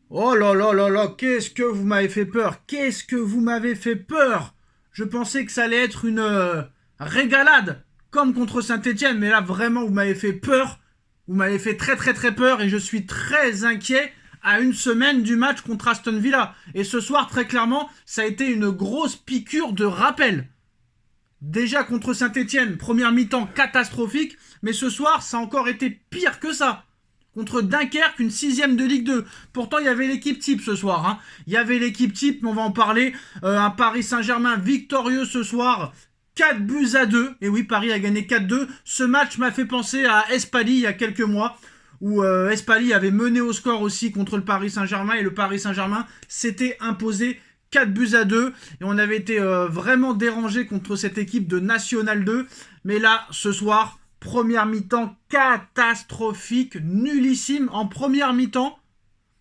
Oh là là là là, qu'est-ce que vous m'avez fait peur. Qu'est-ce que vous m'avez fait peur. Je pensais que ça allait être une régalade, comme contre Saint-Etienne, mais là vraiment vous m'avez fait peur. Vous m'avez fait très très très peur et je suis très inquiet à une semaine du match contre Aston Villa. Et ce soir, très clairement, ça a été une grosse piqûre de rappel. Déjà contre Saint-Etienne, première mi-temps catastrophique, mais ce soir, ça a encore été pire que ça. Contre Dunkerque, une sixième de Ligue 2. Pourtant, il y avait l'équipe type ce soir. Hein. Il y avait l'équipe type, mais on va en parler. Un Paris Saint-Germain victorieux ce soir. 4 buts à 2. Et oui, Paris a gagné 4-2. Ce match m'a fait penser à Espali il y a quelques mois, où Espali avait mené au score aussi contre le Paris Saint-Germain. Et le Paris Saint-Germain s'était imposé 4 buts à 2 et on avait été vraiment dérangé contre cette équipe de National 2. Mais là, ce soir, première mi-temps catastrophique, nullissime. En première mi-temps,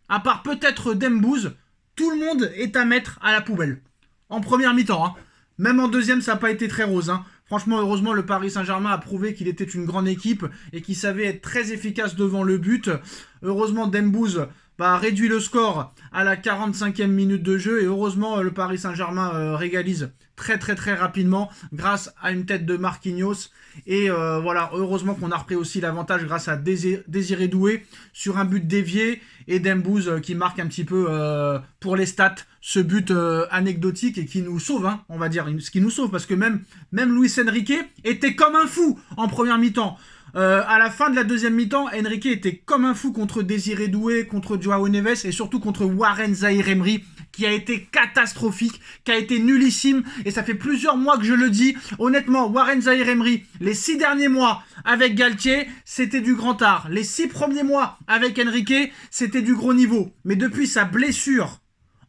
à part peut-être Dembouz, tout le monde est à mettre à la poubelle. En première mi-temps. Hein. Même en deuxième, ça n'a pas été très rose. Hein. Franchement, heureusement, le Paris Saint-Germain a prouvé qu'il était une grande équipe et qu'il savait être très efficace devant le but. Heureusement, Dembouz a réduit le score à la 45e minute de jeu et heureusement, le Paris Saint-Germain régalise très très très rapidement grâce à une tête de Marquinhos. Et voilà, heureusement qu'on a repris aussi l'avantage grâce à Désiré Doué sur un but dévié et Dembouz qui marque un petit peu pour les stats ce but anecdotique et qui nous sauve, hein, on va dire, ce qui nous sauve parce que même Luis Enrique était comme un fou en première mi-temps. À la fin de la deuxième mi-temps, Enrique était comme un fou contre Désiré Doué, contre Joao Neves et surtout contre Warren Zaïre-Emery qui a été catastrophique, qui a été nullissime et ça fait plusieurs mois que je le dis. Honnêtement, Warren Zaïre-Emery, les 6 derniers mois avec Galtier, c'était du grand art. Les 6 premiers mois avec Enrique, c'était du gros niveau. Mais depuis sa blessure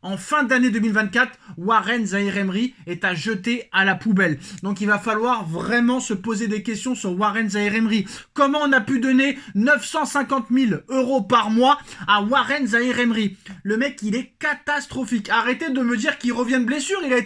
en fin d'année 2024, Warren Zaïre-Emery est à jeter à la poubelle. Donc il va falloir vraiment se poser des questions sur Warren Zaïre-Emery. Comment on a pu donner 950 000 euros par mois à Warren Zaïre-Emery? Le mec, il est catastrophique. Arrêtez de me dire qu'il revient de blessure. Il a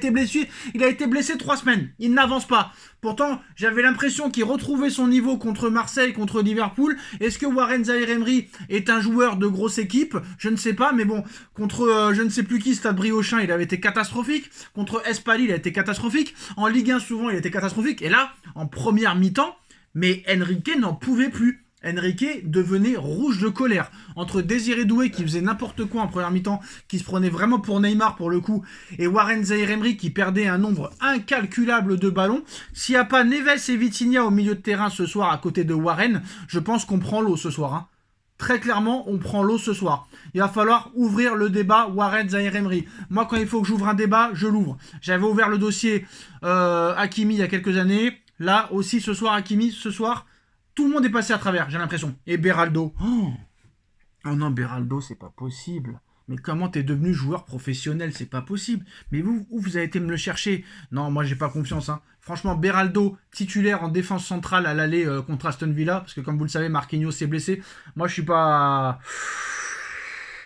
été blessé 3 semaines. Il n'avance pas. Pourtant, j'avais l'impression qu'il retrouvait son niveau contre Marseille, contre Liverpool. Est-ce que Warren Zaïre-Emery est un joueur de grosse équipe? Je ne sais pas, mais bon, contre je ne sais plus qui, Stade Briochin, il avait été catastrophique. Contre Espali, il a été catastrophique. En Ligue 1, souvent, il a été catastrophique. Et là, en première mi-temps, mais Enrique n'en pouvait plus. Enrique devenait rouge de colère. Entre Désiré Doué qui faisait n'importe quoi en première mi-temps, qui se prenait vraiment pour Neymar pour le coup, et Warren Zaïre-Emery qui perdait un nombre incalculable de ballons. S'il n'y a pas Neves et Vitinha au milieu de terrain ce soir à côté de Warren, je pense qu'on prend l'eau ce soir. Hein. Très clairement, on prend l'eau ce soir. Il va falloir ouvrir le débat Warren Zaïre-Emery. Moi, quand il faut que j'ouvre un débat, je l'ouvre. J'avais ouvert le dossier Hakimi il y a quelques années. Là aussi, ce soir, Hakimi, ce soir, tout le monde est passé à travers, j'ai l'impression. Et Beraldo. Oh non, Beraldo, c'est pas possible. Mais comment t'es devenu joueur professionnel? C'est pas possible. Mais vous avez été me le chercher. Non, moi j'ai pas confiance. Hein. Franchement, Beraldo, titulaire en défense centrale à l'aller contre Aston Villa, parce que comme vous le savez, Marquinhos s'est blessé. Moi je suis pas...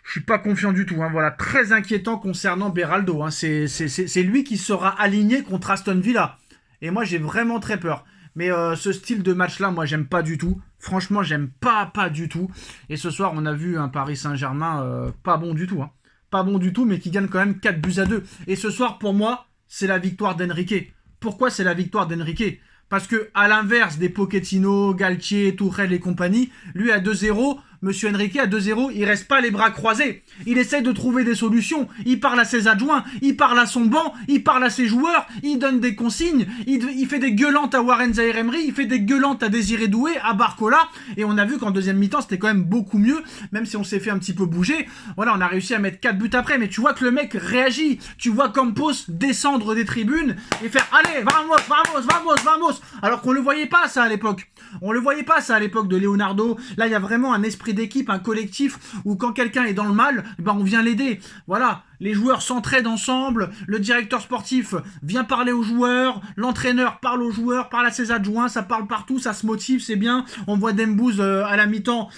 Je suis pas confiant du tout. Hein. Voilà, très inquiétant concernant Beraldo. Hein. C'est lui qui sera aligné contre Aston Villa. Et moi j'ai vraiment très peur. Mais ce style de match-là, moi, j'aime pas du tout. Franchement, j'aime pas du tout. Et ce soir, on a vu un Paris Saint-Germain pas bon du tout. Hein. Pas bon du tout, mais qui gagne quand même 4 buts à 2. Et ce soir, pour moi, c'est la victoire d'Enrique. Pourquoi c'est la victoire d'Enrique? Parce que, à l'inverse des Pochettino, Galtier, Tourelle et compagnie, lui à 2-0, Monsieur Enrique à 2-0, il reste pas les bras croisés. Il essaie de trouver des solutions. Il parle à ses adjoints, il parle à son banc, il parle à ses joueurs, il donne des consignes, il fait des gueulantes à Warren Zaïre-Emery, il fait des gueulantes à Désiré Doué, à Barcola. Et on a vu qu'en deuxième mi-temps, c'était quand même beaucoup mieux, même si on s'est fait un petit peu bouger. Voilà, on a réussi à mettre 4 buts après, mais tu vois que le mec réagit. Tu vois Campos descendre des tribunes et faire « Allez, vamos, vamos, vamos, vamos !» Alors qu'on le voyait pas ça à l'époque. On le voyait pas ça à l'époque de Leonardo. Là, il y a vraiment un esprit d'équipe, un collectif où quand quelqu'un est dans le mal, ben on vient l'aider. Voilà, les joueurs s'entraident ensemble, le directeur sportif vient parler aux joueurs, l'entraîneur parle aux joueurs, parle à ses adjoints, ça parle partout, ça se motive, c'est bien. On voit Dembouz à la mi-temps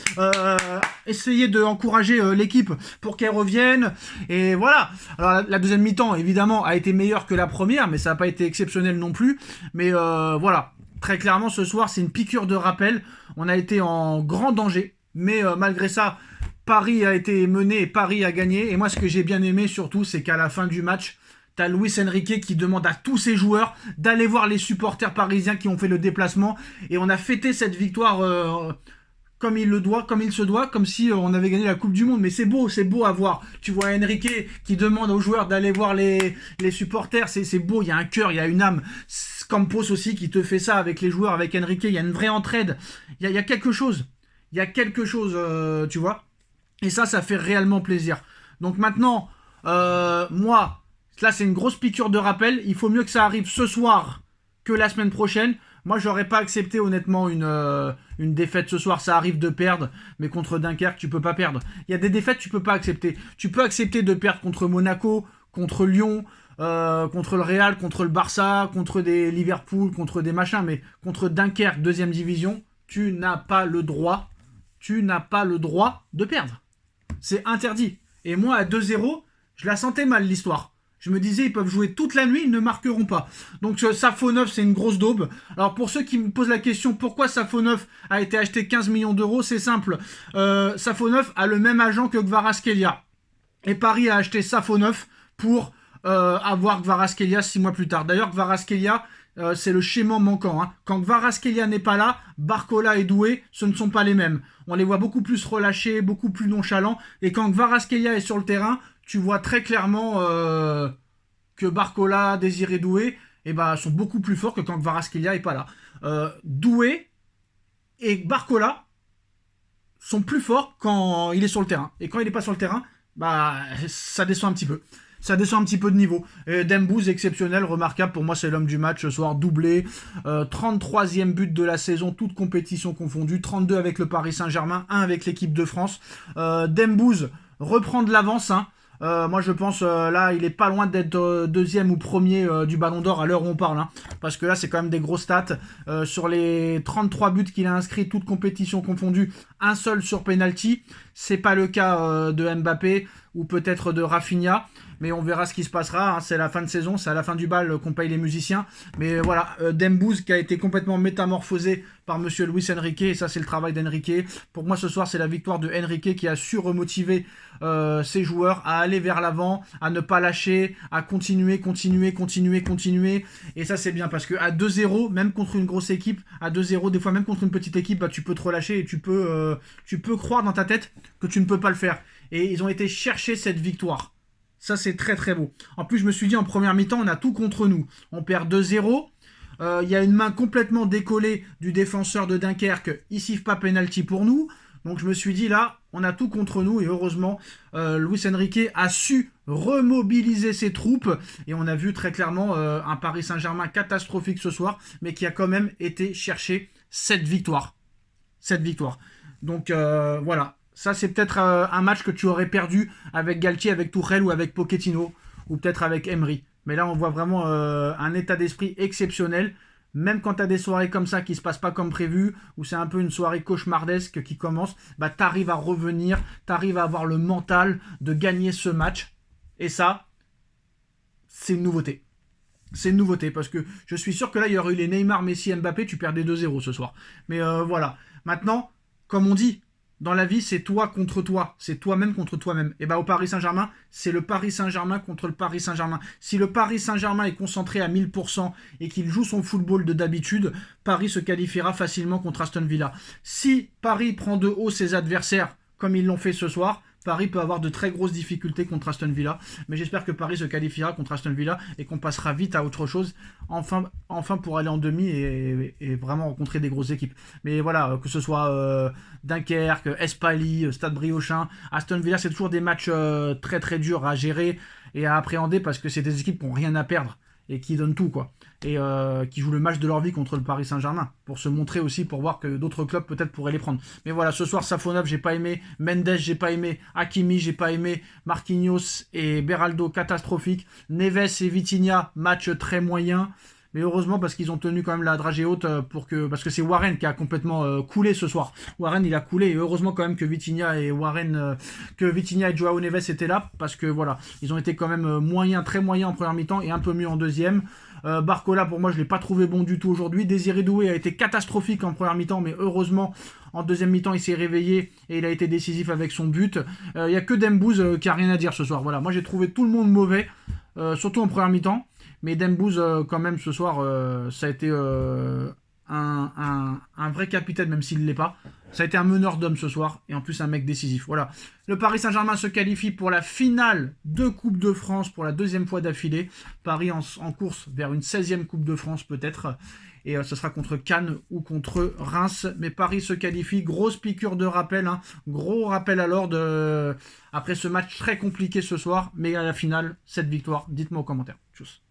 essayer d'encourager l'équipe pour qu'elle revienne. Et voilà. Alors la deuxième mi-temps, évidemment, a été meilleure que la première, mais ça n'a pas été exceptionnel non plus. Mais voilà. Très clairement, ce soir, c'est une piqûre de rappel. On a été en grand danger. Mais malgré ça, Paris a été mené et Paris a gagné. Et moi, ce que j'ai bien aimé surtout, c'est qu'à la fin du match, t'as Luis Enrique qui demande à tous ses joueurs d'aller voir les supporters parisiens qui ont fait le déplacement. Et on a fêté cette victoire comme il se doit, comme si on avait gagné la Coupe du Monde. Mais c'est beau à voir. Tu vois Enrique qui demande aux joueurs d'aller voir les supporters. C'est beau, il y a un cœur, il y a une âme. Campos aussi qui te fait ça avec les joueurs, avec Enrique. Il y a une vraie entraide. Il y a quelque chose. Il y a quelque chose, tu vois. Et ça fait réellement plaisir. Donc maintenant, moi, là c'est une grosse piqûre de rappel. Il faut mieux que ça arrive ce soir que la semaine prochaine. Moi, j'aurais pas accepté honnêtement une défaite ce soir. Ça arrive de perdre, mais contre Dunkerque, tu peux pas perdre. Il y a des défaites, tu peux pas accepter. Tu peux accepter de perdre contre Monaco, contre Lyon, contre le Real, contre le Barça, contre des Liverpool, contre des machins, mais contre Dunkerque, deuxième division, tu n'as pas le droit. Tu n'as pas le droit de perdre. C'est interdit. Et moi, à 2-0, je la sentais mal, l'histoire. Je me disais, ils peuvent jouer toute la nuit, ils ne marqueront pas. Donc, Safonov, c'est une grosse daube. Alors, pour ceux qui me posent la question, pourquoi Safonov a été acheté 15 millions d'euros, c'est simple. Safonov a le même agent que Kvaratskhelia. Et Paris a acheté Safonov pour avoir Kvaratskhelia 6 mois plus tard. D'ailleurs, Kvaratskhelia, c'est le schéma manquant. Hein. Quand Kvaratskhelia n'est pas là, Barcola et Doué, ce ne sont pas les mêmes. On les voit beaucoup plus relâchés, beaucoup plus nonchalants. Et quand Kvaratskhelia est sur le terrain, tu vois très clairement que Barcola, Désiré Doué sont beaucoup plus forts que quand Kvaratskhelia n'est pas là. Doué et Barcola sont plus forts quand il est sur le terrain. Et quand il n'est pas sur le terrain, ça descend un petit peu. Ça descend un petit peu de niveau. Dembouz, exceptionnel, remarquable. Pour moi, c'est l'homme du match ce soir. Doublé. 33e but de la saison, toute compétition confondue. 32 avec le Paris Saint-Germain, 1 avec l'équipe de France. Dembouz reprend de l'avance. Hein. Moi, je pense, là, il est pas loin d'être deuxième ou premier du Ballon d'Or à l'heure où on parle. Hein. Parce que là, c'est quand même des grosses stats. Sur les 33 buts qu'il a inscrits, toutes compétitions confondues, un seul sur penalty. C'est pas le cas de Mbappé ou peut-être de Rafinha. Mais on verra ce qui se passera. Hein. C'est la fin de saison, c'est à la fin du bal qu'on paye les musiciens. Mais voilà, Dembouz qui a été complètement métamorphosé par monsieur Luis Enrique. Et ça, c'est le travail d'Enrique. Pour moi, ce soir, c'est la victoire de Enrique qui a su remotiver ses joueurs à aller vers l'avant, à ne pas lâcher, à continuer. Et ça, c'est bien parce qu'à 2-0, même contre une grosse équipe, à 2-0, des fois même contre une petite équipe, tu peux te relâcher et tu peux croire dans ta tête que tu ne peux pas le faire. Et ils ont été chercher cette victoire. Ça, c'est très très beau. En plus, je me suis dit, en première mi-temps, on a tout contre nous. On perd 2-0. Il y a une main complètement décollée du défenseur de Dunkerque. Il siffle pas penalty pour nous. Donc, je me suis dit, là, on a tout contre nous. Et heureusement, Luis Enrique a su remobiliser ses troupes. Et on a vu très clairement un Paris Saint-Germain catastrophique ce soir, mais qui a quand même été chercher cette victoire. Donc, voilà. Ça, c'est peut-être un match que tu aurais perdu avec Galtier, avec Tuchel ou avec Pochettino, ou peut-être avec Emery. Mais là, on voit vraiment un état d'esprit exceptionnel. Même quand tu as des soirées comme ça qui ne se passent pas comme prévu, ou c'est un peu une soirée cauchemardesque qui commence, tu arrives à revenir, tu arrives à avoir le mental de gagner ce match. Et ça, c'est une nouveauté. C'est une nouveauté, parce que je suis sûr que là, il y aurait eu les Neymar, Messi, Mbappé, tu perdais 2-0 ce soir. Mais voilà. Maintenant, comme on dit, dans la vie, c'est toi contre toi. C'est toi-même contre toi-même. Et au Paris Saint-Germain, c'est le Paris Saint-Germain contre le Paris Saint-Germain. Si le Paris Saint-Germain est concentré à 1000% et qu'il joue son football de d'habitude, Paris se qualifiera facilement contre Aston Villa. Si Paris prend de haut ses adversaires, comme ils l'ont fait ce soir, Paris peut avoir de très grosses difficultés contre Aston Villa. Mais j'espère que Paris se qualifiera contre Aston Villa et qu'on passera vite à autre chose, enfin pour aller en demi et vraiment rencontrer des grosses équipes. Mais voilà, que ce soit Dunkerque, Espali, Stade Briochin, Aston Villa, c'est toujours des matchs très très durs à gérer et à appréhender parce que c'est des équipes qui n'ont rien à perdre et qui donnent tout, quoi. Et qui jouent le match de leur vie contre le Paris Saint-Germain, pour se montrer aussi, pour voir que d'autres clubs peut-être pourraient les prendre. Mais voilà, ce soir, Safonov, j'ai pas aimé, Mendes, j'ai pas aimé, Hakimi, j'ai pas aimé, Marquinhos et Beraldo, catastrophique, Neves et Vitinha, match très moyen, Mais heureusement, parce qu'ils ont tenu quand même la dragée haute parce que c'est Warren qui a complètement coulé ce soir. Warren, il a coulé. Et heureusement quand même que Vitinha et Joao Neves étaient là. Parce que voilà, ils ont été quand même très moyens en première mi-temps et un peu mieux en deuxième. Barcola, pour moi, je ne l'ai pas trouvé bon du tout aujourd'hui. Désiré Doué a été catastrophique en première mi-temps, mais heureusement, en deuxième mi-temps, il s'est réveillé et il a été décisif avec son but. Il n'y a que Dembouz qui a rien à dire ce soir. Voilà, moi j'ai trouvé tout le monde mauvais, surtout en première mi-temps. Mais Dembouz, quand même, ce soir, ça a été un vrai capitaine, même s'il ne l'est pas. Ça a été un meneur d'hommes ce soir, et en plus un mec décisif. Voilà. Le Paris Saint-Germain se qualifie pour la finale de Coupe de France pour la deuxième fois d'affilée. Paris en course vers une 16e Coupe de France peut-être. Et ce sera contre Cannes ou contre Reims. Mais Paris se qualifie. Grosse piqûre de rappel. Hein. Gros rappel à l'ordre après ce match très compliqué ce soir. Mais à la finale, cette victoire, dites-moi aux commentaires. Tchuss.